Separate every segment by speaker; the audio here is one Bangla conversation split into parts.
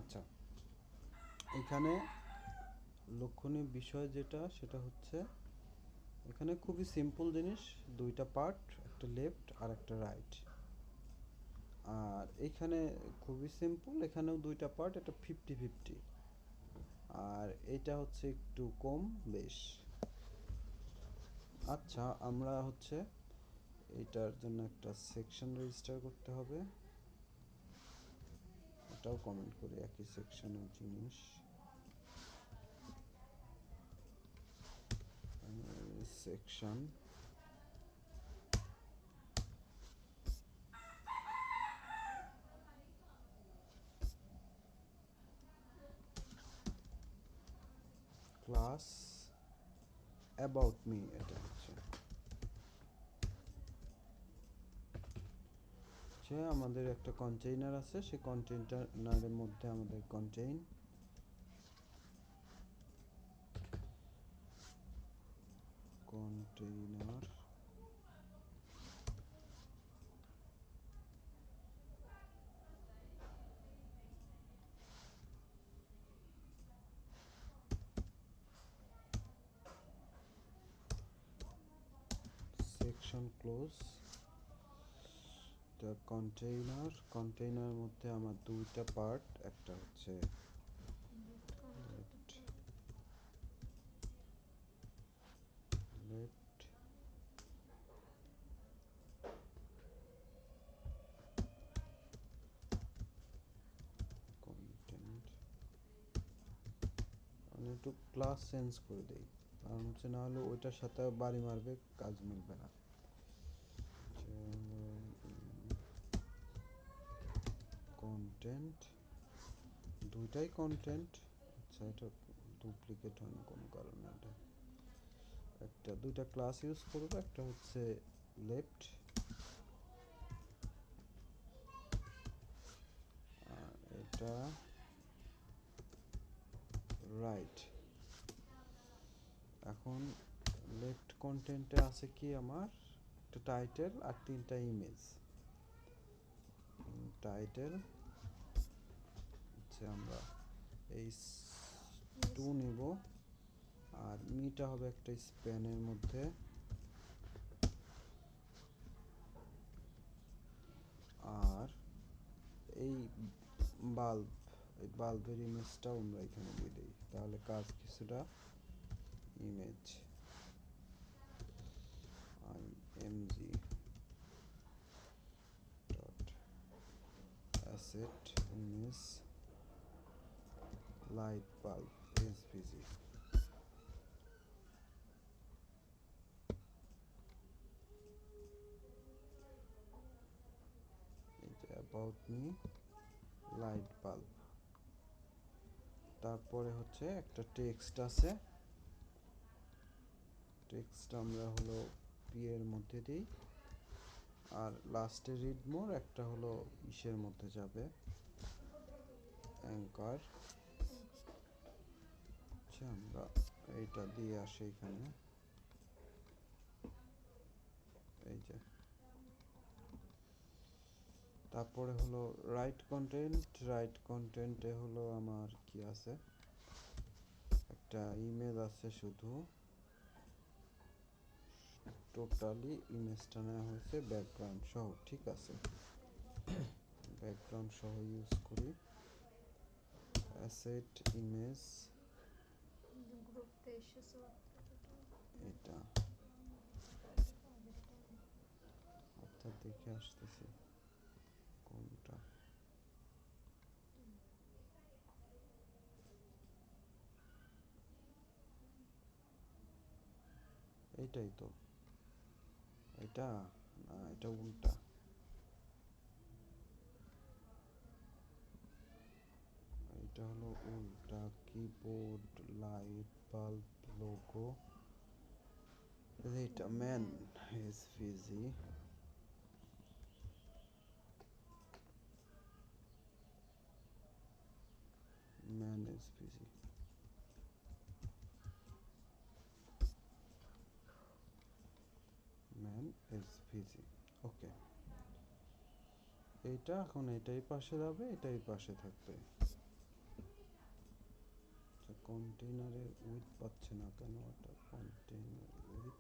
Speaker 1: আচ্ছা, এখানে লক্ষণীয় বিষয় যেটা সেটা হচ্ছে এখানে খুবই সিম্পল জিনিস, দুইটা পার্ট, একটা লেফট আর একটা রাইট। আর এখানে খুবই সিম্পল, এখানেও দুইটা পার্ট, এটা 50-50। আর এটা হচ্ছে একটু কম বেশ। আচ্ছা, আমরা হচ্ছে এটার জন্য একটা সেকশন রেজিস্টার করতে হবে, এটাও কমেন্ট করি, একই সেকশনের জিনিস। সেকশন ক্লাস অ্যাবাউট মি, এটা হচ্ছে আমাদের একটা কন্টেইনার আছে, সেই কন্টেইনারের মধ্যে আমাদের container section close the container মধ্যে আমার দুইটা পার্ট, একটা হচ্ছে লেফট কন্টেন্ট। আমি একটু ক্লাস চেঞ্জ করে দিই, কারণ হচ্ছে না হলে ওইটার সাথে বাড়ি মারবে, কাজ মিলবে না। কন্টেন্ট, দুইটাই কন্টেন্ট। আচ্ছা, এটা ডুপ্লিকেট হয় না কোনো কারণে, এটা একটা দুইটা ক্লাস ইউজ করবো, একটা হচ্ছে লেফট আর এটা রাইট। এখন লেফট কন্টেন্টে আছে কি আমার একটা টাইটেল আর তিনটা ইমেজ। টাইটেল হচ্ছে আমরা এই 2 নিব, আর মিটা হবে একটা স্প্যানের মধ্যে, আর এই বাল্ব, এই বাল্বের ইমেজটাও আমরা এখানে দিয়ে দিই, তাহলে কাজ কিছুটা image img dot asset image light bulb svg। এটা অ্যাবাউট মি লাইট বাল্ব। তারপরে হচ্ছে একটা টেক্সট আছে, টেক্সট আমরা হলো পি এর মধ্যে দিই, আর লাস্টে রিড মোর একটা হলো ইসের মধ্যে যাবে, অ্যাঙ্কার। আচ্ছা, আমরা এইটা দিয়ে আসি এখানে, এই যে। তারপরে হলো রাইট কন্টেন্টে হলো আমার কি আছে, একটা ইমেজ আছে, শুধু টোটালি ইমেজটা নেওয়া হয়েছে ব্যাকগ্রাউন্ড সহ, ঠিক আছে। ব্যাকগ্রাউন্ড সহ ইউজ করি, অ্যাসেট ইমেজ, এটা অর্থাৎ দেখে আসতেছি কোনটা। এইটাই তো, এটা না, এটা উল্টা। এটা হলো উল্টা, কিবোর্ড লাইট বাল্ব লোগো, এটা man SVG, man SVG, man SVG. Okay, এইটা এখন এটাই পাশে যাবে, এটাই পাশে থাকবে। কন্টেইনারের উইথ পাচ্ছে না কেন? ওটা কন্টেইনার উইথ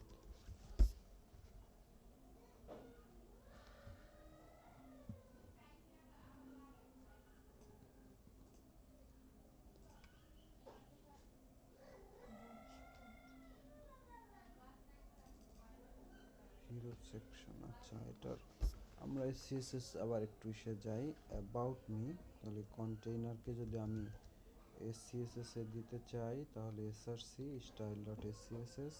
Speaker 1: হিরো সেকশন। আচ্ছা, এটার আমরা সিএসএস আবার একটু এসে যাই, অ্যাবাউট মি। তাহলে কন্টেইনারকে যদি আমি এসসিএসএস এ দিতে চাই তাহলে এসআরসি স্টাইল ডট এসসিএসএস।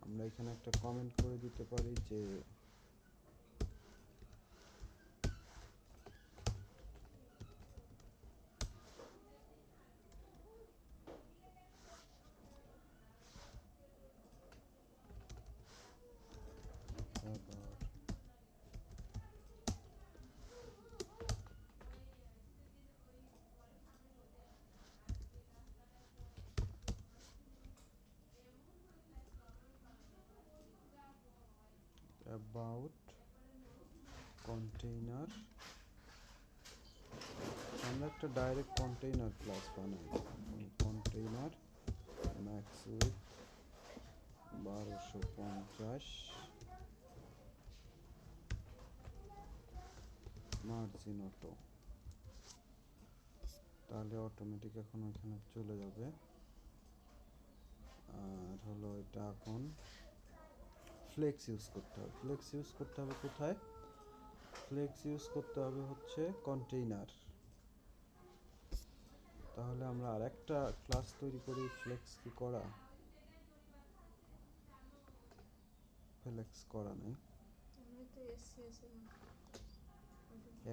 Speaker 1: আমরা এখানে একটা কমেন্ট করে দিতে পারি যে অ্যাবাউট কন্টেইনার। আমরা একটা ডাইরেক্ট কন্টেইনার ক্লাস বানাই। Container max with 1250, margin auto. তাহলে অটোমেটিক এখন ওইখানে চলে যাবে। আর হলো এটা এখন ফ্লেক্স ইউজ করতে হবে। ফ্লেক্স ইউজ করতে হবে কোথায়? ফ্লেক্স ইউজ করতে হবে হচ্ছে কন্টেইনার। তাহলে আমরা আরেকটা ক্লাস তৈরি করি। ফ্লেক্স কি করা? ফ্লেক্স করা নেই,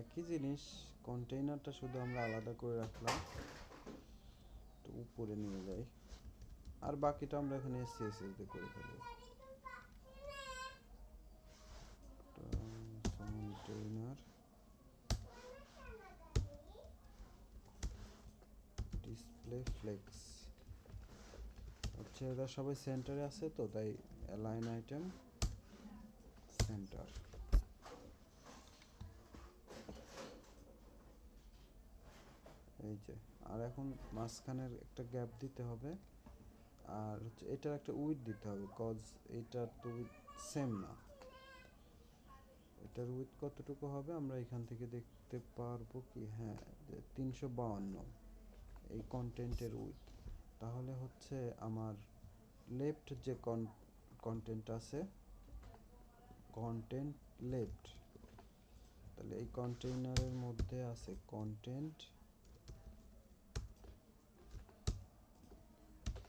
Speaker 1: একই জিনিস। কন্টেইনারটা শুধু আমরা আলাদা করে রাখলাম, তো উপরে নিয়ে যাই, আর বাকিটা আমরা এখানে এসসিএসএস দিয়ে করে ফেলবো। Container display flakes. আচ্ছা, এরা সবাই সেন্টারে আছে তো, তাই অ্যালাইন আইটেম সেন্টার। এই যে, আর এখন মাঝখানের একটা গ্যাপ দিতে হবে, আর হচ্ছে এটার একটা উইথ দিতে হবে, কজ এইটার তো উইথ সেম না। এটার উইথ কতটুকু হবে আমরা এখান থেকে দেখতে পারবো কি? হ্যাঁ, যে 352 এই কন্টেন্টের উইথ। তাহলে হচ্ছে আমার লেফট যে কন্টেন্ট আছে, কন্টেন্ট লেফট, তাহলে এই কন্টেইনারের মধ্যে আছে কন্টেন্ট,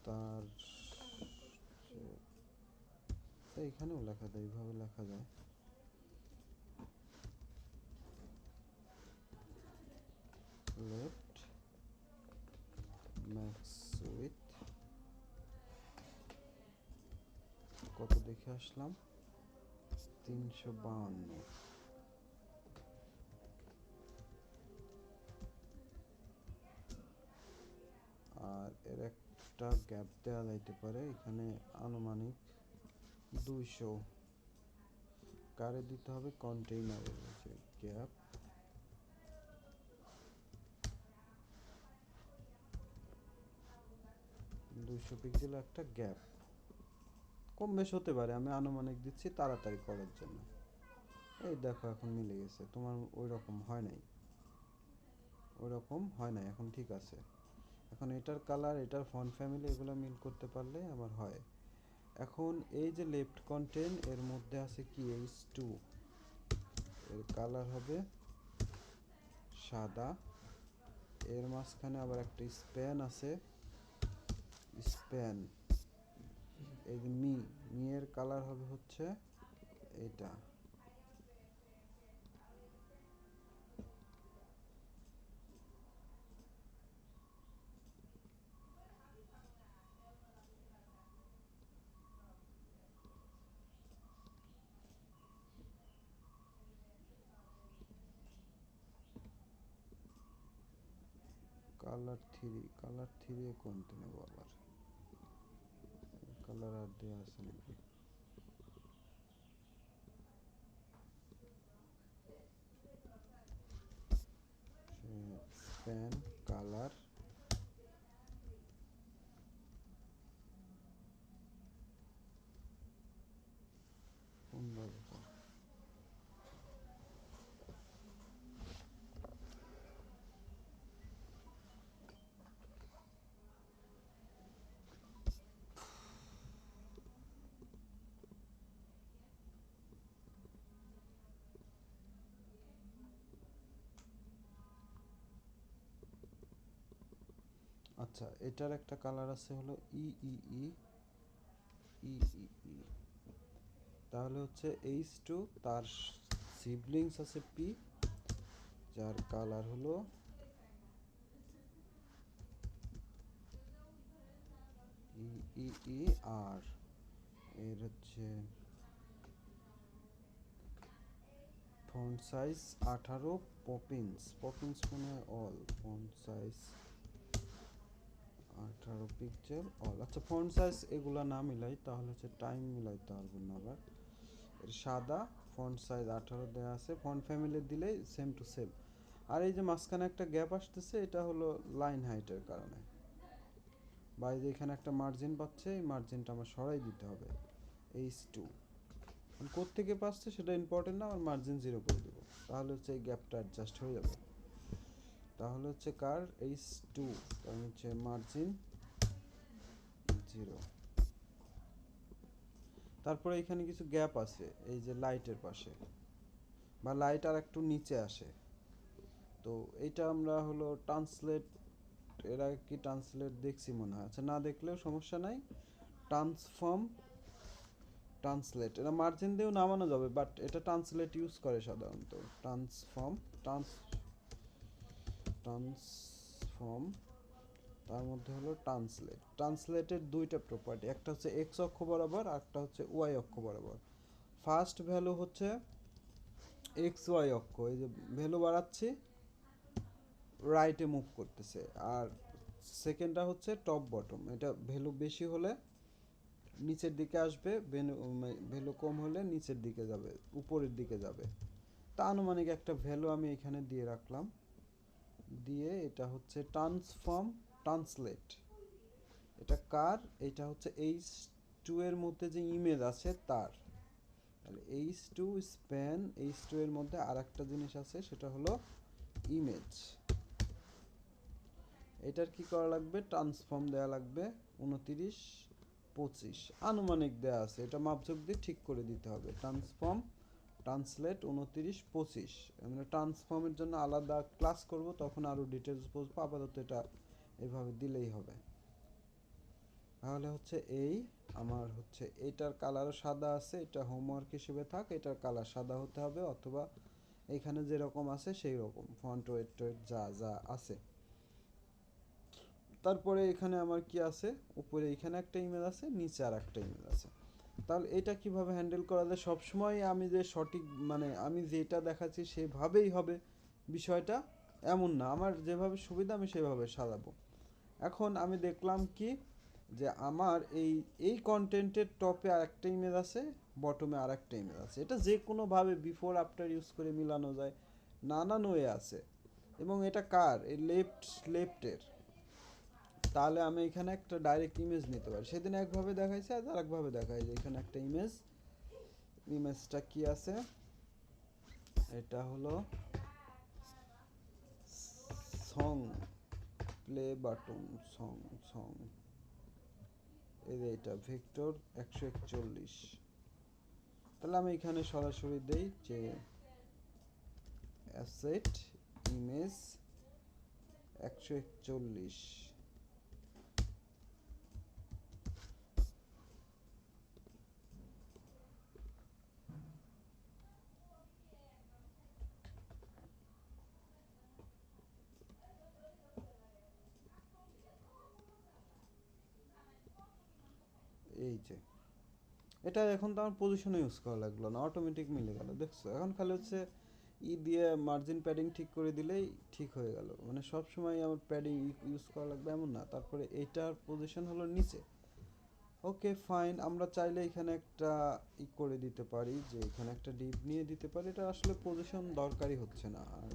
Speaker 1: তার এইখানেও লেখা যায়, এইভাবে লেখা যায়। লেফট ম্যাক্স উইথ কত দেখে আসলাম? 352। আর এর একটা গ্যাপ দেওয়া যাইতে পারে এখানে, আনুমানিক 200। কারে দিতে হবে? কন্টেইনারের যে গ্যাপ, পিক্সেল একটা গ্যাপ। কম বেশ হতে পারে, আমি আনুমানিক দিচ্ছি তাড়াতাড়ি করার জন্য। এই দেখো এখন মিলে গেছে। তোমার ওই রকম হয় নাই, এখন ঠিক আছে। এখন এটার কালার, এটার ফন্ট ফ্যামিলি, এগুলো মিল করতে পারলে আমার হয়। এখন এই যে লেফট কন্টেন্ট, এর মধ্যে আছে কি H2, এর কালার হবে সাদা। এর মাঝখানে আবার একটা স্প্যান আছে, স্প্যান। এই যে মি এর কালার হবে হচ্ছে এটা। কালার থ্রি এ কোনটা নেব আবার? কালার আর দেওয়া আছে নাকি? স্প্যান কালার আচ্ছা, এটার একটা কালার আছে হলো ই ই ই ই ই ই তাহলে হচ্ছে H2, তার সিবলিংস আছে P, যার কালার হলো ই ই ই আর এর হচ্ছে ফন্ট সাইজ 18, পপিন্স মনে হয় all, font size 18 pixel all. আচ্ছা, ফন্ট সাইজ এগুলা না মিলাই তাহলে হচ্ছে টাইম মিলাইতে পারবো না। আবার এর সাদা, ফন্ট সাইজ 18 দেওয়া আছে, ফন্ট ফ্যামিলি দিলেই সেম টু সেম। আর এই যে মাঝখানে একটা গ্যাপ আসতেছে, এটা হলো লাইন হাইটের কারণে, বা এই যে এখানে একটা মার্জিন পাচ্ছে, এই মার্জিনটা আমার সরাই দিতে হবে। H2 কোত্থেকে পাচ্ছে সেটা ইম্পর্টেন্ট না, আমার মার্জিন 0 করে দেবো, তাহলে হচ্ছে এই গ্যাপটা অ্যাডজাস্ট হয়ে যাবে। তাহলে হচ্ছে কার H2 কারণ হচ্ছে মার্জিন 0। তারপরে এখানে কিছু গ্যাপ আছে এই যে লাইটের পাশে, বা লাইট আর একটু নিচে আসে, তো এইটা আমরা হলো ট্রান্সলেট, এর আগে কি ট্রান্সলেট দেখছি মনে হয়, আচ্ছা না দেখলেও সমস্যা নাই। ট্রান্সফর্ম, ট্রান্সলেট, এটা মার্জিন দিয়েও নামানো যাবে, বাট এটা ট্রান্সলেট ইউজ করে সাধারণত। ট্রান্সফর্ম, ট্রান্সফর্ম, তার মধ্যে হলো ট্রান্সলেটের দুইটা প্রপার্টি, একটা হচ্ছে এক্স অক্ষ বরাবর আর একটা হচ্ছে ওয়াই অক্ষ বরাবর। ফার্স্ট ভ্যালু হচ্ছে এক্স ওয়াই অক্ষ, এই যে ভ্যালু বাড়াচ্ছি রাইটে মুভ করতেছে, আর সেকেন্ডটা হচ্ছে টপ বটম, এটা ভ্যালু বেশি হলে নিচের দিকে আসবে, ভ্যালু কম হলে নিচের দিকে যাবে, উপরের দিকে যাবে। তা আনুমানিক একটা ভ্যালু আমি এখানে দিয়ে রাখলাম, দিয়ে এটা হচ্ছে ট্রান্সফর্ম ট্রান্সলেট, এটা কার, এটা হচ্ছে H2 এর মধ্যে যে ইমেজ আছে তার, তাহলে H2 স্প্যান, H2 এর মধ্যে আর একটা জিনিস আছে সেটা হলো ইমেজ, এটার কি করা লাগবে, ট্রান্সফর্ম দেওয়া লাগবে 29 25 আনুমানিক দেওয়া আছে, এটা মাপঝোক দিয়ে ঠিক করে দিতে হবে। ট্রান্সফর্ম ট্রান্সলেট 29 25, আমরা ট্রান্সফর্মের জন্য আলাদা ক্লাস করব, তখন আরও ডিটেলস বুঝবো, আপাতত এটা এইভাবে দিলেই হবে। তাহলে হচ্ছে এই আমার হচ্ছে এটার কালারও সাদা আছে, এটা হোমওয়ার্ক হিসেবে থাক, এটার কালার সাদা হতে হবে, অথবা এখানে যেরকম আছে সেই রকম ফন্ট ওয়েট টোয়েট যা যা আছে। তারপরে এখানে আমার কি আছে, উপরে এখানে একটা ইমেজ আছে, নিচে আর একটা ইমেজ আছে। তাহলে এটা কিভাবে হ্যান্ডেল করা যায়, সবসময় আমি যে সঠিক মানে আমি যেটা দেখাচ্ছি সেভাবেই হবে বিষয়টা এমন না, আমার যেভাবে সুবিধা আমি সেভাবে সাজাবো। এখন আমি দেখলাম কি যে আমার এই এই কন্টেন্টের টপে আর একটা ইমেজ আছে, বটমে আর একটা ইমেজ আছে, এটা যে কোনোভাবে বিফোর আফটার ইউজ করে মিলানো যায়, নানান ওয়ে আছে। এবং এটা কার, এই লেফটের, তাহলে আমি এখানে একটা ডাইরেক্ট ইমেজ নিতে পারি, সেদিন একভাবে দেখাইছে আজ আর একভাবে দেখাই, যে এখানে একটা ইমেজ, ইমেজটা কি আছে, এটা হলো song, play button, song song, এই যে এটা ভেক্টর 141, তাহলে আমি এখানে সরাসরি দেই যে অ্যাসেট ইমেজ 141, এই যে এটা এখন তো আমার পজিশনে ইউজ করা লাগলো না, অটোমেটিক মিলে গেল, দেখছো, এখন খালি হচ্ছে ই দিয়ে মার্জিন প্যাডিং ঠিক করে দিলেই ঠিক হয়ে গেল, মানে সব সময় আমার প্যাডিং ইউজ করা লাগবে এমন না। তারপরে এইটার পজিশন হলো নিচে, ওকে ফাইন, আমরা চাইলে এখানে একটা করে দিতে পারি, যে এখানে একটা ডিপ নিয়ে দিতে পারি, এটা আসলে পজিশন দরকারই হচ্ছে না, আর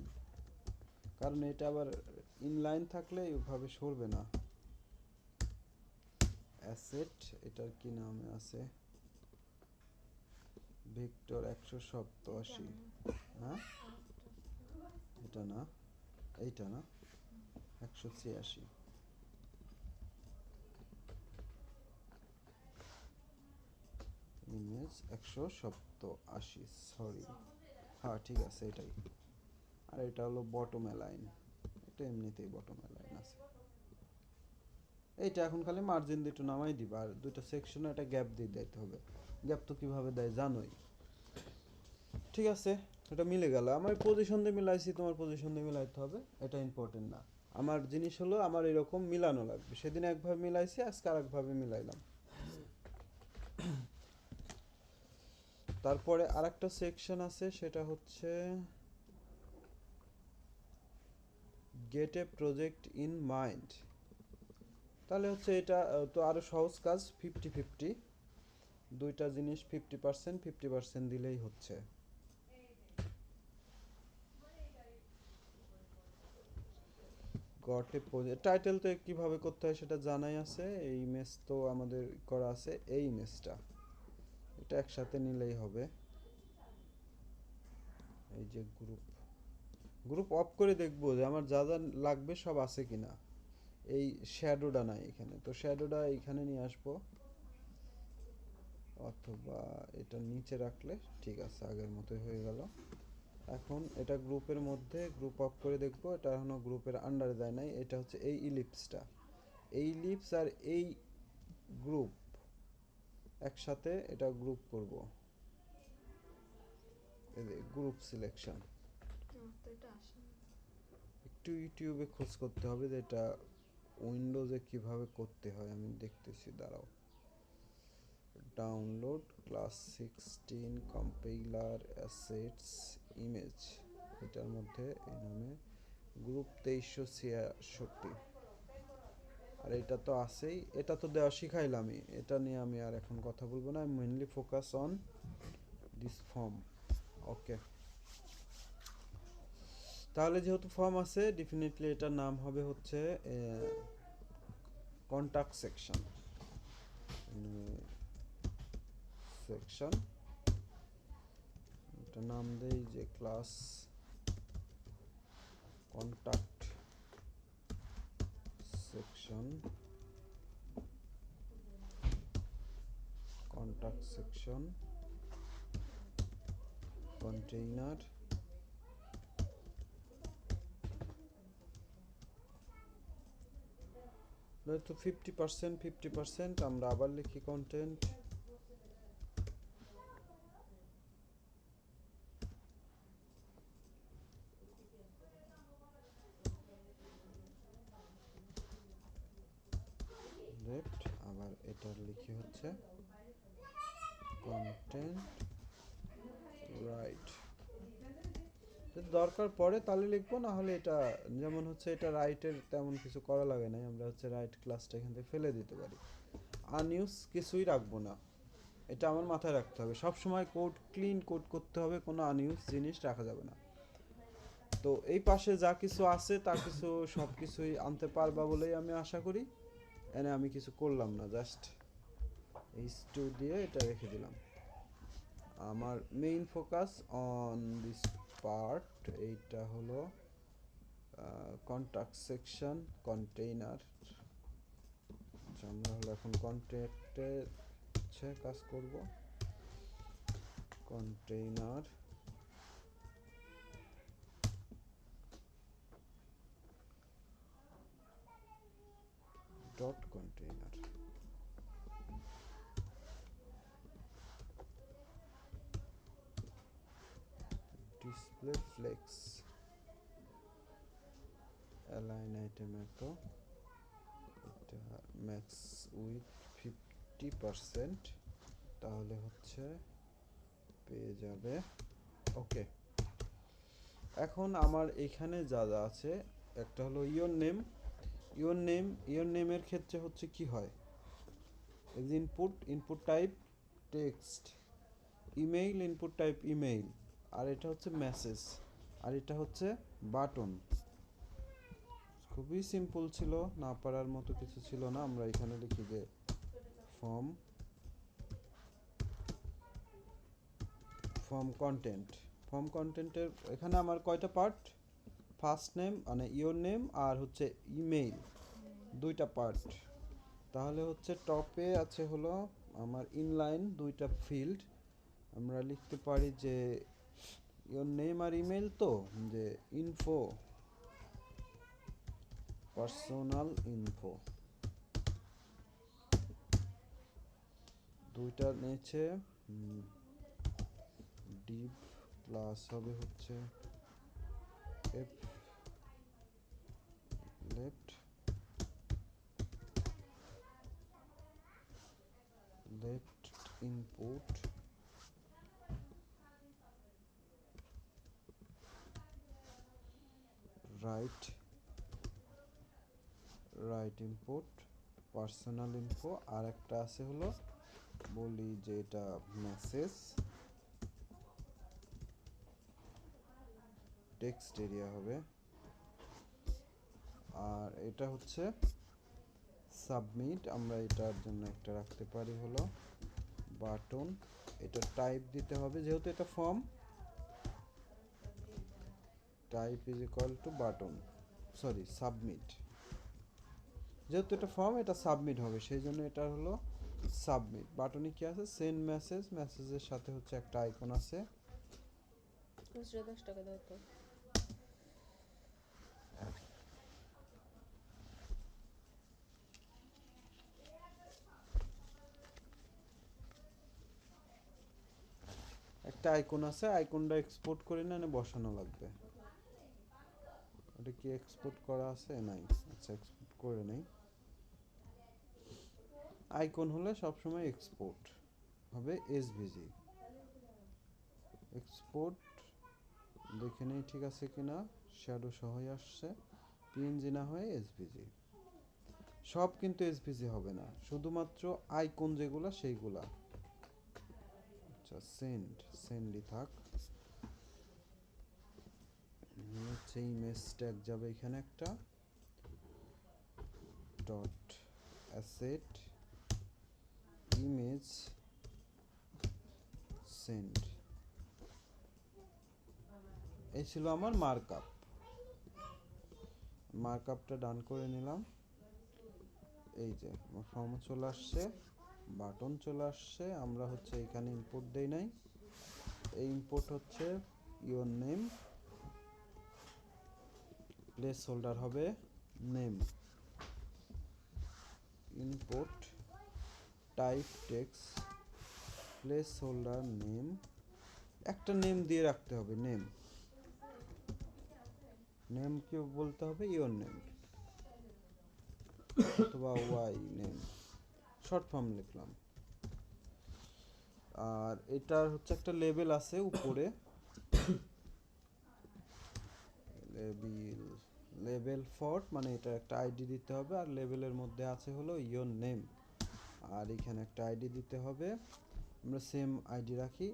Speaker 1: কারণ এটা আবার ইনলাইন থাকলে ওইভাবে সরবে না। অ্যাসেট, এটার কি নাম আছে, ভিক্টর 187, হ্যাঁ এটা না, এইটা না, 186, ইমেজ 187, সরি, হ্যাঁ ঠিক আছে এটাই। আর এটা হলো বটম অ্যালাইন, এটা এমনিতেই বটম অ্যালাইন আছে। এইটা এখন খালি মার্জিন দিয়ে একটু নামাই দিবা, আর দুইটা সেকশনে একটা গ্যাপ দিয়ে দিতে হবে। গ্যাপ তো কিভাবে দেয় জানোই। ঠিক আছে, এটা মিলে গেল। আমার পজিশন দিয়ে মিলাইছি, তোমার পজিশন দিয়ে মিলাইতে হবে, এটা ইম্পর্টেন্ট না। আমার জিনিস হলো আমার এরকম মিলানো লাগবে। সেদিন একভাবে মিলাইছি, আজকে আরেকভাবে মিলাইলাম। তারপরে আরেকটা সেকশন আছে, সেটা হচ্ছে gate A project in mind. তাহলে হচ্ছে এটা তো আরো সহজ কাজ, 50-50, দুইটা জিনিস 50% 50% দিলেই হচ্ছে। গট এ প্রজেক্ট টাইটেল তো কিভাবে করতে হয় সেটা জানাই আছে, এই ইমেজ তো আমাদের করা আছে, এই ইমেজটা এটা একসাথে নিলেই হবে। এই যে গ্রুপ, গ্রুপ অফ করে দেখবো যে আমার যা যা লাগবে সব আছে কিনা। এই শ্যাডোটা নাই এখানে, তো শ্যাডোটা এইখানে নিয়ে আসবো, অথবা এটা নিচে রাখলে ঠিক আছে, আগের মতোই হয়ে গেল। এখন এটা গ্রুপের মধ্যে গ্রুপ অফ করে দেখবো, এটা এখনো গ্রুপের আন্ডারে যায় নাই। এটা হচ্ছে এই ইলিপসটা, এই ইলিপস আর এই গ্রুপ একসাথে এটা গ্রুপ করব, এই যে গ্রুপ সিলেকশন। একটু ইউটিউবে খোঁজ করতে হবে যে এটা উইন্ডোজে কিভাবে করতে হয়, আমি দেখতেছি, দাঁড়াও। Download class 16 compiler assets image, এটার মধ্যে এই নামে গ্রুপ 2366। আর এটা তো আছেই, এটা তো দেওয়া শিখাইলামই, এটা নিয়ে আমি আর এখন কথা বলবো না। Mainly focus on this form. Okay, তাহলে যেহেতু ফর্ম আছে, ডেফিনেটলি এটার নাম হবে হচ্ছে কন্টাক্ট সেকশন। সেকশন এটা নাম দেই যে class contact section, contact section container. তো 50% 50%, আমরা আবার লিখি কন্টেন্ট লেফট, আবার এটার লিখি হচ্ছে কন্টেন্ট রাইট। যদি দরকার পড়ে তাহলে লিখবো, না হলে এটা যেমন হচ্ছে এটা রাইটের তেমন কিছু করা লাগে না, আমরা হচ্ছে রাইট ক্লাসটা এখান থেকে ফেলে দিতে পারি। আনইউজ কিছুই রাখবো না, এটা আমার মাথায় রাখতে হবে সব সময়। কোড ক্লিন কোড করতে হবে, কোনো আনইউজ জিনিস রাখা যাবে না। তো এই পাশে যা কিছু আছে তা কিছু সব কিছুই আনতে পারবা বলেই আমি আশা করি। এনে আমি কিছু করলাম না, জাস্ট h2 দিয়ে এটা রেখে দিলাম। আমার main focus on this part, এইটা হলো কন্টাক্ট সেকশন কন্টেইনার। আমরা হলো এখন কন্ট্যাক্টে হচ্ছে কাজ করব, container dot container. Display flakes align item এত, এটা ম্যাক্স উইথ 50%, তাহলে হচ্ছে পেয়ে যাবে। ওকে, এখন আমার এখানে যা যা আছে, একটা হলো ইওর নেম। ইওর নেমের ক্ষেত্রে হচ্ছে কি হয়, এই যে input type text, email input type email, আর এটা হচ্ছে মেসেজ, আর এটা হচ্ছে বাটন। খুবই সিম্পল ছিল, না পারার মতো কিছু ছিল না। আমরা এখানে লিখি যে ফর্ম কন্টেন্ট। ফর্ম কন্টেন্টের এখানে আমার কয়টা পার্ট, ফার্স্ট নেম মানে ইওর নেম আর হচ্ছে ইমেইল, দুইটা পার্ট। তাহলে হচ্ছে টপে আছে হলো আমার ইনলাইন দুইটা ফিল্ড, আমরা লিখতে পারি যে ইওর নেম আর ইমেল, তো যে ইনফো, পার্সোনাল ইনফো, দুইটার নিচে div প্লাস হবে হচ্ছে f left input right input personal info আর একটা আছে হলো বলি যে এটা মেসেজ টেক্সট এরিয়া হবে আর এটা হচ্ছে সাবমিট আমরা এটার জন্য একটা রাখতে পারি হলো বাটন এটা টাইপ দিতে হবে যেহেতু এটা form type is equal to button sorry submit যেহেতু এটা ফর্ম এটা সাবমিট হবে সেই জন্য এটা হলো সাবমিট বাটনে কি আছে সেন্ড মেসেজ মেসেজের সাথে হচ্ছে একটা আইকন আছে
Speaker 2: খুচরা 10 টাকা দাও তো
Speaker 1: একটা আইকন আছে আইকনটা এক্সপোর্ট করে না বসানো লাগবে এটা কি এক্সপোর্ট করা আছে নাই আচ্ছা এক্সপোর্ট করে নেই আইকন হলে সবসময় এক্সপোর্ট হবে এসভিজি এক্সপোর্ট দেখে নেই ঠিক আছে কিনা শ্যাডো সহই আসছে পিএনজি না হয়ে এসভিজি সব কিন্তু এসভিজি হবে না শুধুমাত্র আইকন যেগুলা সেইগুলা আচ্ছা সেন্ডই থাক হচ্ছে ইমেজ ট্যাগ যাবে এখানে একটা ডট অ্যাসেট ইমেজ সেন্ড এই ছিল আমার মার্কআপটা ডান করে নিলাম এই যে আমার ফর্ম চলে আসছে বাটন চলে আসছে আমরা হচ্ছে এখানে ইনপুট দেই নাই এই ইনপুট হচ্ছে ইওর নেম প্লেস হোল্ডার হবে name input type text place holder name একটা নেম দিয়ে রাখতে হবে নেম কি বলতে হবে ইওর নেম অথবা ওয়াই নেম শর্ট ফর্ম লিখলাম আর এটার হচ্ছে একটা লেবেল আছে উপরে লেবেল ফর মানে এটা একটা আইডি দিতে হবে আর লেবেলের মধ্যে আছে হলো ইওর নেম আর এখানে একটা আইডি দিতে হবে আমরা সেম আইডি রাখি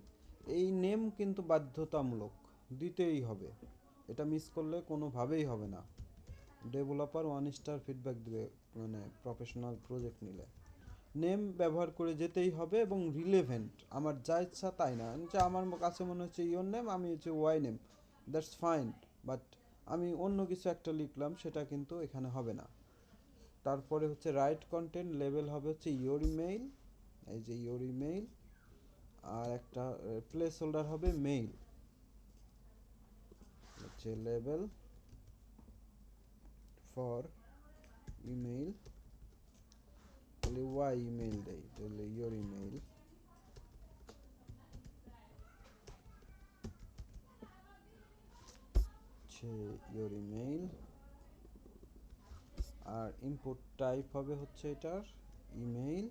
Speaker 1: এই নেম কিন্তু বাধ্যতামূলক দিতেই হবে এটা মিস করলে কোনোভাবেই হবে না ডেভেলপার 1 স্টার ফিডব্যাক দিবে মানে প্রফেশনাল প্রজেক্ট নিলে নেম ব্যবহার করে যেতেই হবে এবং রিলেভেন্ট আমার যা ইচ্ছা তাই না যে আমার কাছে মনে হচ্ছে ইওর নেম আমি হচ্ছে why name that's fine but আমি অন্য কিছু একটা লিখলাম সেটা কিন্তু এখানে হবে না তারপরে হচ্ছে রাইট কন্টেন্ট লেভেল হবে হচ্ছে ইওর ইমেইল এই যে ইওর ইমেইল আর একটা প্লেস হোল্ডার হবে মেইল হচ্ছে লেভেল ফর ইমেইল তাহলে ওয়াই ইমেইল দেই তাহলে ইওর ইমেইল হচ্ছে ইওর ইমেইল আর ইনপুট টাইপ হবে হচ্ছে এটার email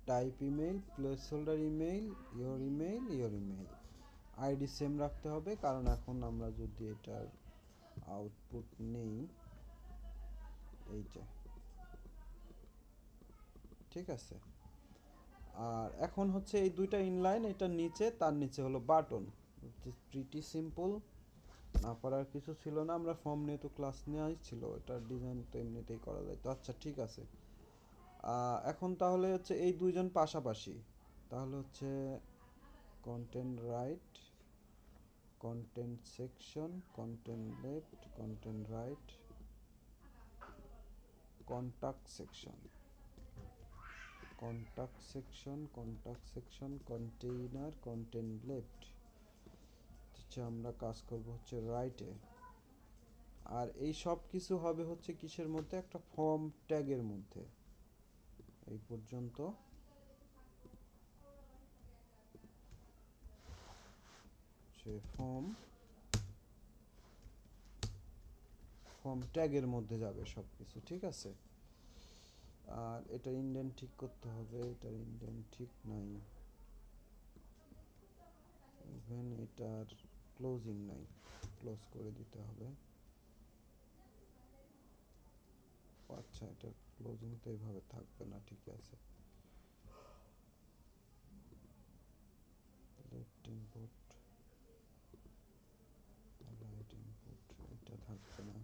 Speaker 1: type email placeholder email your email ID same রাখতে হবে কারণ এখন আমরা যদি এটার আউটপুট নেই এইটা ঠিক আছে আর এখন হচ্ছে এই দুইটা ইনলাইন এটা নিচে তার নিচে হলো বাটন প্রিটি সিম্পল না পারার কিছু ছিল না আমরা ফর্ম নিয়ে তো ক্লাস নেওয়াই ছিল এটার ডিজাইন তো এমনিতেই করা যায় তো আচ্ছা ঠিক আছে এখন তাহলে হচ্ছে এই দুইজন পাশাপাশি তাহলে হচ্ছে content right content section content left content right contact section container content left হচ্ছে আমরা কাজ করব হচ্ছে রাইটে আর এই সব কিছু হবে হচ্ছে কিসের মধ্যে একটা ফর্ম ট্যাগের মধ্যে এই পর্যন্ত হচ্ছে ফর্ম ট্যাগের মধ্যে যাবে সব কিছু, ঠিক আছে। আর এটা ইন্ডেন্ট ঠিক করতে হবে, এটার ইন্ডেন্ট ঠিক নাই, ইভেন এটার ক্লোজিং নাই, ক্লোজ করে দিতে হবে। আচ্ছা, এটার ক্লোজিং তো এইভাবে থাকবে না, ঠিক আছে। লেফট ইনপুট, রাইট ইনপুট, এটা থাকবে না।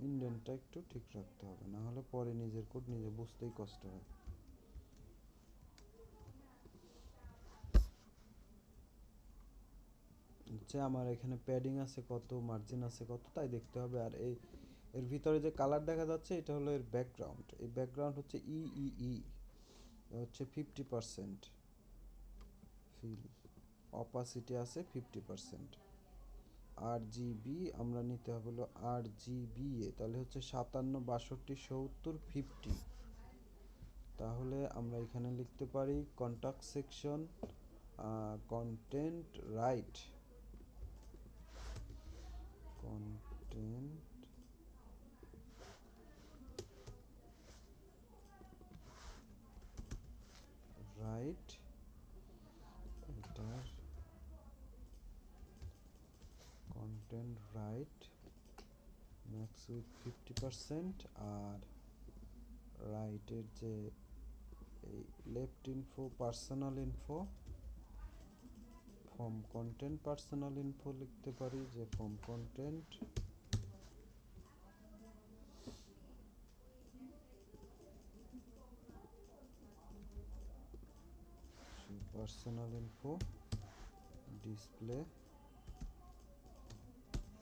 Speaker 1: ইন্ডেন্টটা একটু ঠিক রাখতে হবে, না হলে পরে নিজের কোড নিজে বুঝতেই কষ্ট হয়। হচ্ছে আমার এখানে প্যাডিং আছে কত, মার্জিন আছে কত, তাই দেখতে হবে। আর এর ভিতরে যে কালার দেখা যাচ্ছে এটা হলো এর ব্যাকগ্রাউন্ড। এই ব্যাকগ্রাউন্ড হচ্ছে হচ্ছে 50% ফিল, অপাসিটি আছে 50%। RGB আমরা নিতে হবে হলো RGBA, তাহলে হচ্ছে 57 62 70 50। তাহলে আমরা এখানে লিখতে পারি contact section content right, content right, এটার কন্টেন্ট রাইট ম্যাক্স উইথ 50%। আর রাইটের যে এই left info personal info, form content personal info লিখতে পারি যে form content personal info display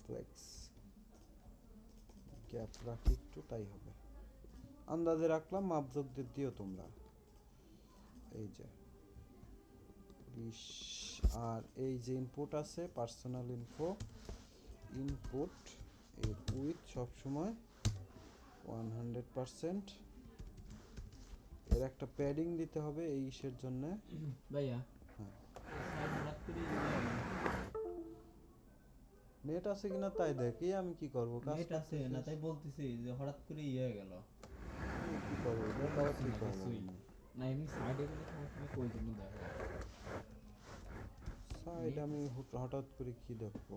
Speaker 1: flakes, gap রাখি একটু, তাই হবে। আন্দাজে রাখলাম, মাপযোগ দিও তোমরা। এই যে 20। আর এই যে ইনপুট আছে পার্সোনাল ইনফো, ইনপুট এর উইথ সবসময় 100%। এর একটা প্যাডিং দিতে হবে এই ইসের জন্য।
Speaker 3: ভাইয়া
Speaker 1: হ্যাঁ,
Speaker 3: হঠাৎ করে
Speaker 1: নেট আছে কিনা তাই দেখি, আমি কি করবো, কাজ
Speaker 3: নেট আছে না, তাই বলতেছি যে হঠাৎ করে হয়ে গেল।
Speaker 1: কি করবো, দেখাও ঠিক হবে না।
Speaker 3: না এমনি সাইডে গেলে তোমার কই জন্য দেখো।
Speaker 1: সাইড আমি হঠাৎ করে কি দেখবো।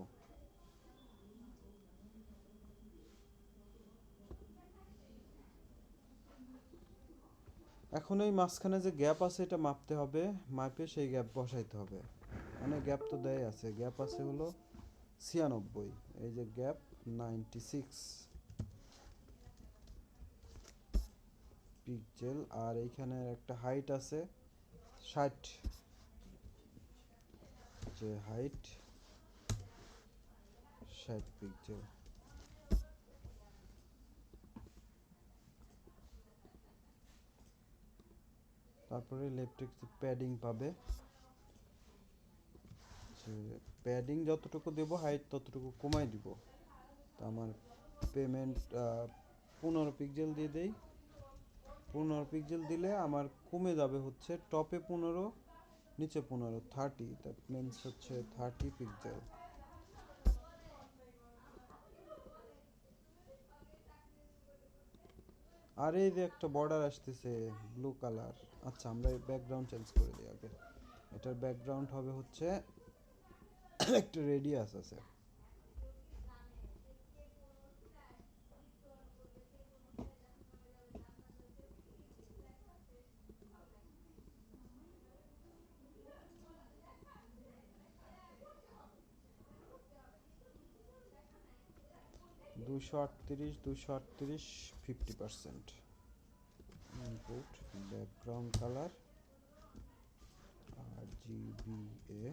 Speaker 1: এখন এই মাঝখানে যে গ্যাপ আছে এটা মাপতে হবে, মাপে সেই গ্যাপ বসাইতে হবে। মানে গ্যাপ তো দেয় আছে, গ্যাপ আছে হলো 96, এই যে গ্যাপ 96 পিক্সেল। আর এইখানে একটা হাইট আছে 60, যে হাইট 60 পিক্সেল। তারপরে লেফট প্যাডিং পাবে, যে প্যাডিং যতটুকু দেব হাইট ততটুকু কমাই দিব। তো আমার পেমেন্ট 15 পিক্সেল দিয়ে দেই। 15 পিক্সেল দিলে আমার কমে যাবে হচ্ছে টপে 15 নিচে 15, 30, দ্যাট মিনস হচ্ছে 30 পিক্সেল। আর এই যে একটা বর্ডার আসতেছে ব্লু কালার, আচ্ছা আমরা এই ব্যাকগ্রাউন্ড চেঞ্জ করে দিই আগে। এটার ব্যাকগ্রাউন্ড হবে হচ্ছে একটা রেডিয়াস আছে, দুশো আটত্রিশ 50%। Input background colour RGBA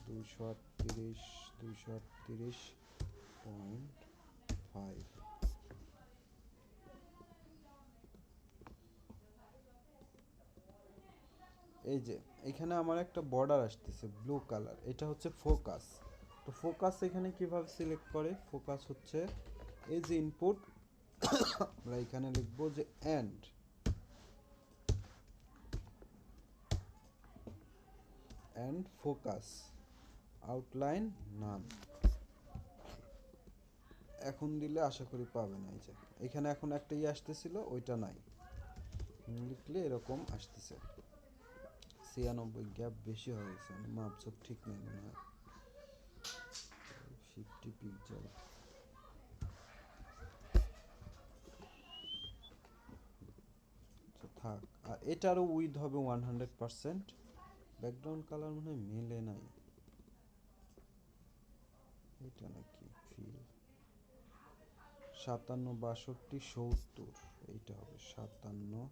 Speaker 1: 238.5। এই যে এখানে আমার একটা বর্ডার আসতেছে ব্লু কালার, এটা হচ্ছে ফোকাস। তো ফোকাস এখানে কিভাবে সিলেক্ট করে, ফোকাস হচ্ছে এই যে ইনপুট আমরা এখানে লিখবো যে এন্ড, অ্যান্ড ফোকাস, আউটলাইন নান। এখন দিলে আশা করি পাবেন। এই যে এখানে এখন একটা আসতেছিল, ওইটা নাই, লিখলে এরকম আসতেছে। 96 গ্যাপ বেশি হয়ে গেছে, মাপঝোপ ঠিক নেই মনে হয়। 50 পিক্সেল। থাক। আর এটারও উইথ হবে 100%। ব্যাকগ্রাউন্ড কালার মনে হয় মেলে নাই, এটা নাকি ফিল 57 62 70, এইটা হবে 57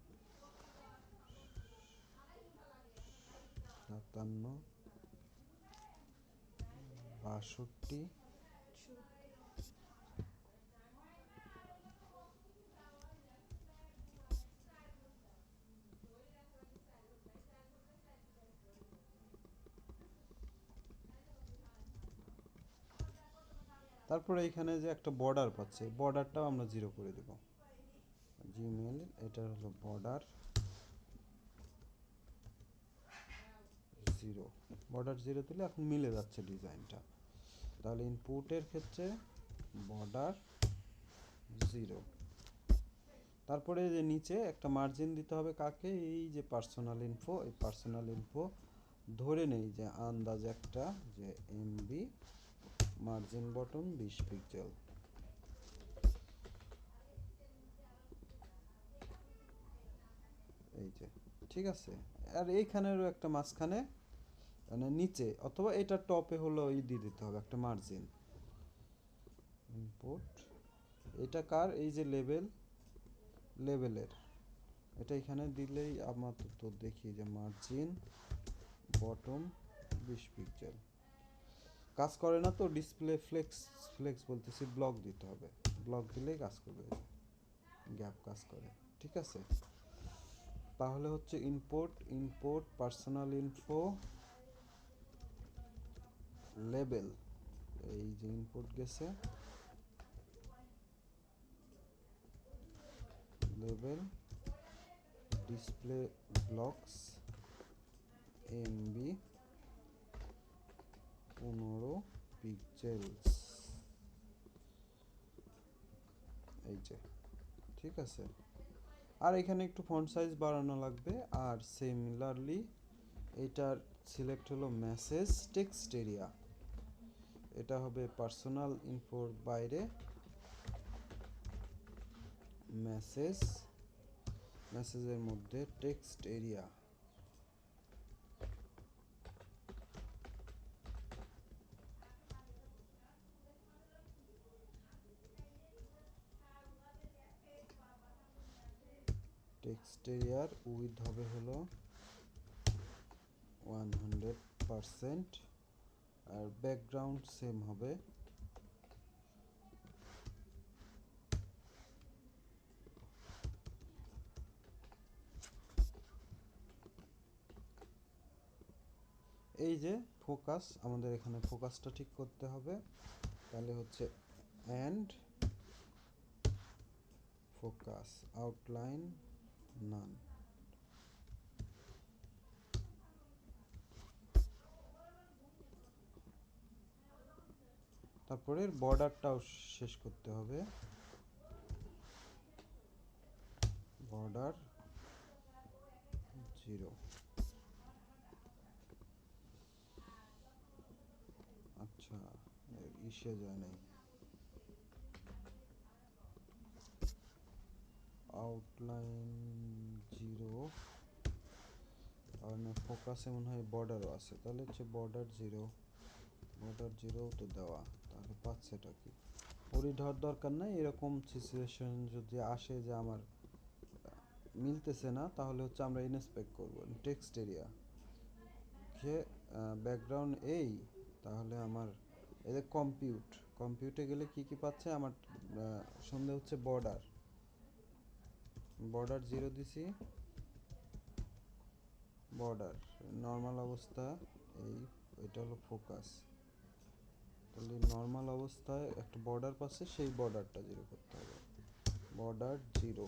Speaker 1: 62। তারপরে এখানে যে একটা বর্ডার পাচ্ছে, বর্ডারটাও আমরা 0 করে দেব। জিমেল এটা হলো বর্ডার 0, বর্ডার 0 দিলে এখন মিলে যাচ্ছে ডিজাইনটা। তাহলে ইনপুটের ক্ষেত্রে বর্ডার 0। তারপরে যে নিচে একটা মার্জিন দিতে হবে কাকে, এই যে পার্সোনাল ইনফো, এই পার্সোনাল ইনফো ধরে নেই যে আন্দাজ একটা যে এমবি, মার্জিন বটন 20 পিক্সেল। এই যে ঠিক আছে। আর এইখানেরও একটা মাঝখানে মানে নিচে অথবা এটা টপে হলো এই দিয়ে দিতে হবে একটা মার্জিন। ইনপুট এটা কার, এই যে লেভেলের, এটা এখানে দিলেই আপাতত দেখি যে মার্জিন বটম 20 পিক্সেল। কাজ করে না তো, ডিসপ্লে ফ্লেক্স বলতেছি, ব্লক দিতে হবে, ব্লক দিলেই কাজ করবে, গ্যাপ কাজ করে। ঠিক আছে, তাহলে হচ্ছে ইনপুট পার্সোনাল ইনফো লেবেল, এই যে ইনপুট গেছে label display blocks MB 15 pixels. এই যে ঠিক আছে। আর এখানে একটু ফন্ট সাইজ বাড়ানো লাগবে। আর সিমিলারলি এটার সিলেক্ট হলো মেসেজ টেক্সট এরিয়া, এটা হবে পার্সোনাল ইনফোর বাইরে মেসেজের মধ্যে টেক্সট এরিয়া। টেক্সট এরিয়ার উইথ হবে হলো 100%। আর ব্যাকগ্রাউন্ড সেম হবে। এই যে ফোকাস, আমাদের এখানে ফোকাসটা ঠিক করতে হবে। তাহলে হচ্ছে অ্যান্ড ফোকাস আউটলাইন নান। তারপরে বর্ডারটাও শেষ করতে হবে, বর্ডার 0। আচ্ছা, ইসে যায় নাই, আউটলাইন 0 আর না, ফোকাসে মনে হয় বর্ডারও আছে, তাহলে হচ্ছে বর্ডার 0, বর্ডার 0 তো দেওয়া, তাহলে পাচ্ছেটা কি, ওরই ধর দরকার নাই। এরকম সিচুয়েশন যদি আসে যে আমার মিলতেছে না, তাহলে হচ্ছে আমরা ইনস্পেক্ট করব টেক্সট এরিয়া যে ব্যাকগ্রাউন্ড এই, তাহলে আমার এই যে কম্পিউটে গেলে কি কি পাচ্ছে আমার সন্দেহ হচ্ছে বর্ডার 0 দিছি, বর্ডার নর্মাল অবস্থা এই, এটা হলো ফোকাস। তাহলে নর্মাল অবস্থায় একটা বর্ডার পাচ্ছে, সেই বর্ডারটা 0 করতে হবে, বর্ডার 0।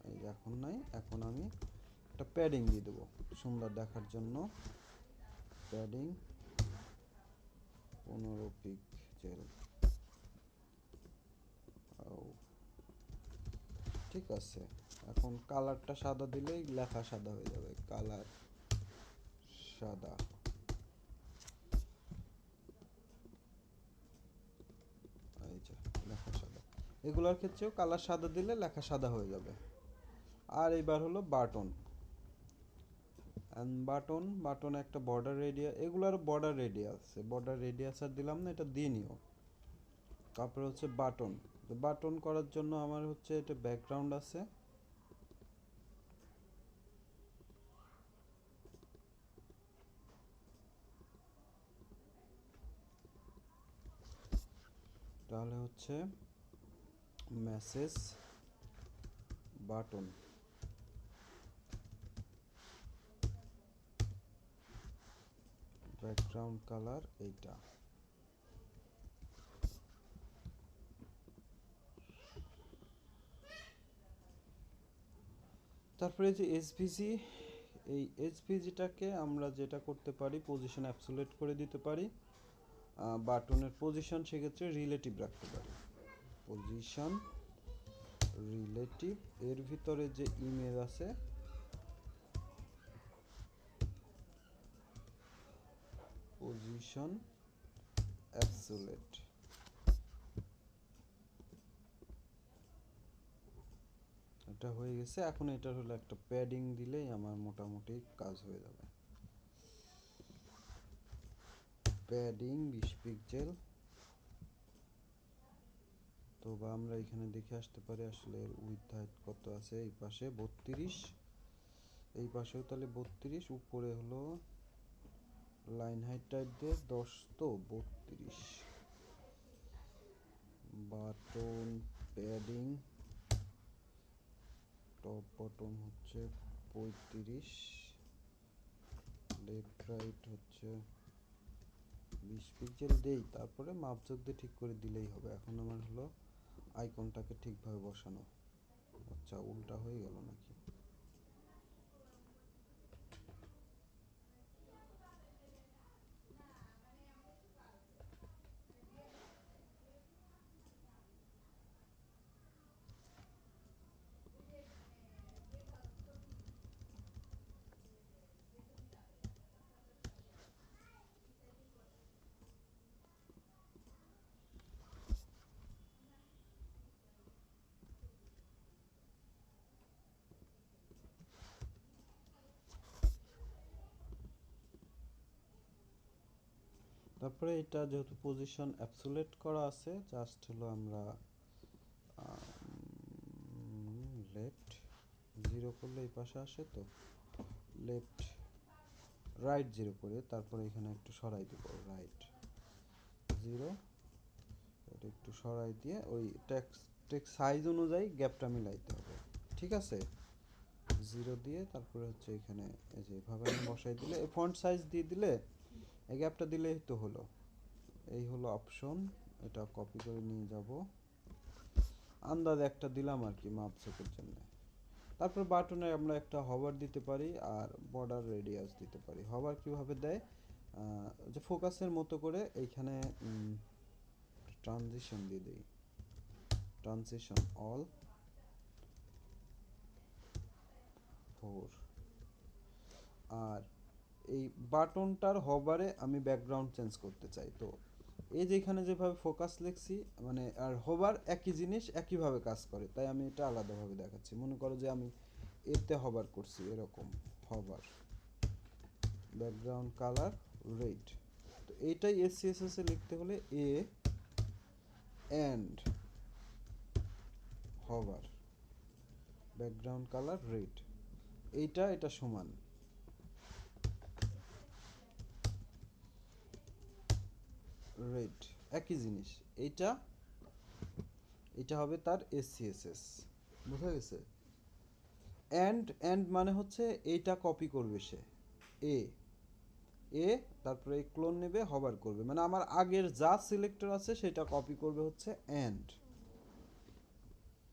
Speaker 1: এই এখন নাই, এখন আমি একটা প্যাডিং দিয়ে দেবো সুন্দর দেখার জন্য। Padding 15 pixel. ঠিক আছে, এখন কালারটা সাদা দিলেই লেখা সাদা হয়ে যাবে। কালার সাদা। এই যে লেখা সাদা, এগুলোর ক্ষেত্রেও কালার সাদা দিলে লেখা সাদা হয়ে যাবে। আর এবার হলো বাটন। বাটন একটা বর্ডার রেডিয়াস, এগুলার বর্ডার রেডিয়াস আছে, বর্ডার রেডিয়াস আর দিলাম না, এটা দিয়ে নিও। তারপরে হচ্ছে বাটন। বাটন করার জন্য আমার হচ্ছে এটা ব্যাকগ্রাউন্ড আছে, তাহলে হচ্ছে মেসেজ বাটন। ব্যাকগ্রাউন্ড কালার এইটা। তারপরে যে এসভিজি, এই এসভিজিটাকে আমরা যেটা করতে পারি পজিশন অ্যাবসোলিউট করে দিতে পারি। বাটনের পজিশন সেক্ষেত্রে রিলেটিভ রাখতে পারি। পজিশন রিলেটিভ, এর ভিতরে যে ইমেজ আছে পজিশন অ্যাবসোলিউট। এটা হয়ে গেছে। এখন এটার হলো একটা প্যাডিং দিলেই আমার মোটামুটি কাজ হয়ে যাবে। Padding 20 pixel. তো বা আমরা এখানে দেখে আসতে পারি আসলে এর উইডথ হাইট কত আছে। এই পাশে 32, এই পাশেও তাহলে 32, উপরে হলো লাইন হাইট টাইপ দিয়ে 10, তো 32। বাটন প্যাডিং টপ বটন হচ্ছে 35, লেফট রাইট হচ্ছে 20 পিক্সেল দেই, তারপরে মাপজোক দিয়ে ঠিক করে দিলেই হবে। এখন আমার হলো আইকনটাকে ঠিকভাবে বসানো। আচ্ছা, উল্টা হয়ে গেল নাকি? তারপরে এটা যেহেতু পজিশন অ্যাবসোলিউট করা আছে, জাস্ট হলো আমরা লেফট 0 করলে এই পাশে আসে, তো লেফট রাইট 0 করে তারপরে এখানে একটু সরাই দিব, রাইট 0, এটা একটু সরাই দিয়ে ওই টেক্সট সাইজ অনুযায়ী গ্যাপটা মিলাইতে হবে। ঠিক আছে, 0 দিয়ে তারপরে হচ্ছে এখানে এই যে এভাবে আমি বসাই দিলে, ফন্ট সাইজ দিয়ে দিলে, এই গ্যাপটা দিলেই তো হলো। এই হলো অপশন, এটা কপি করে নিয়ে যাব। আন্দাজে একটা দিলাম আর কি মাপঝোঁকের জন্য। তারপর বাটনে আমরা একটা হভার দিতে পারি আর বর্ডার রেডিয়াস দিতে পারি। হভার কিভাবে দেয়, যে ফোকাসের মতো করে এইখানে ট্রানজিশন দিয়ে দেই, ট্রানজিশন অল 4। আর এই বাটনটার হভারে আমি ব্যাকগ্রাউন্ড চেঞ্জ করতে চাই, তো এই যে এখানে যেভাবে ফোকাস লিখছি মানে আর হোভার একই জিনিস, একইভাবে কাজ করে, তাই আমি এটা আলাদাভাবে দেখাচ্ছি। মনে করো যে আমি এতে হভার করছি, এরকম হভার ব্যাকগ্রাউন্ড কালার রেড, তো এইটাই এসসিএসএস এ লিখতে হলে এ and hover background colour red, এটা সমান রেড, একই জিনিস। এটা হবে তার এসসিএসএস, বুঝা গেছে? এন্ড মানে হচ্ছে এইটা কপি করবে সে, এ তারপরে এই ক্লোন নেবে, হভার করবে, মানে আমার আগের যা সিলেক্টর আছে সেটা কপি করবে হচ্ছে এন্ড।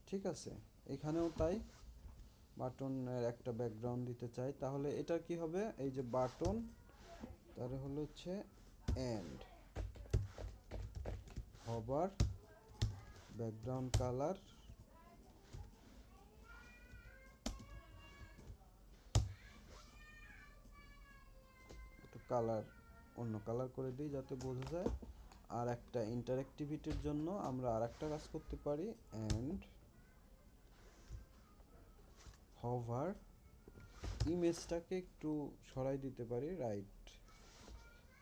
Speaker 1: ঠিক আছে, এখানেও তাই, বাটনের একটা ব্যাকগ্রাউন্ড দিতে চাই, তাহলে এটা কি হবে, এই যে বাটন তাহলে হলো হচ্ছে এন্ড হভার ব্যাকগ্রাউন্ড কালার একটু কালার অন্য কালার করে দিই যাতে বোঝা যায়। আর একটা ইন্টারঅ্যাক্টিভিটির জন্য আমরা আর একটা কাজ করতে পারি, এন্ড হভার ইমেজটাকে একটু সরাই দিতে পারি রাইট।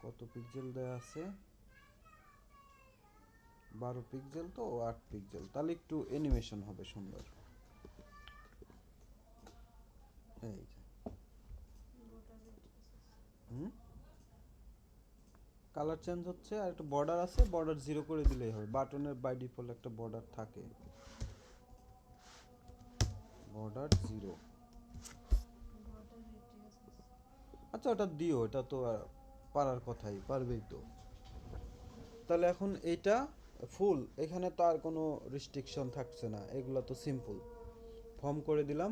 Speaker 1: কত পিক্সেল দেয়া আছে, 12 পিক্সেল তো 8 পিক্সেল, তাহলে একটু অ্যানিমেশন হবে সুন্দর। এই যে কালার চেঞ্জ হচ্ছে, আর একটা বর্ডার আছে, বর্ডার 0 করে দিলেই হবে। বাটনের বাই ডিফল্ট একটা বর্ডার থাকে, বর্ডার 0। আচ্ছা ওটা দিও, এটা তো আর পারার কথাই, পারবেই তো। তাহলে এখন এইটা ফুল, এখানে তো আর কোনো রেস্ট্রিকশন থাকছে না, এগুলো তো সিম্পল। ফর্ম করে দিলাম।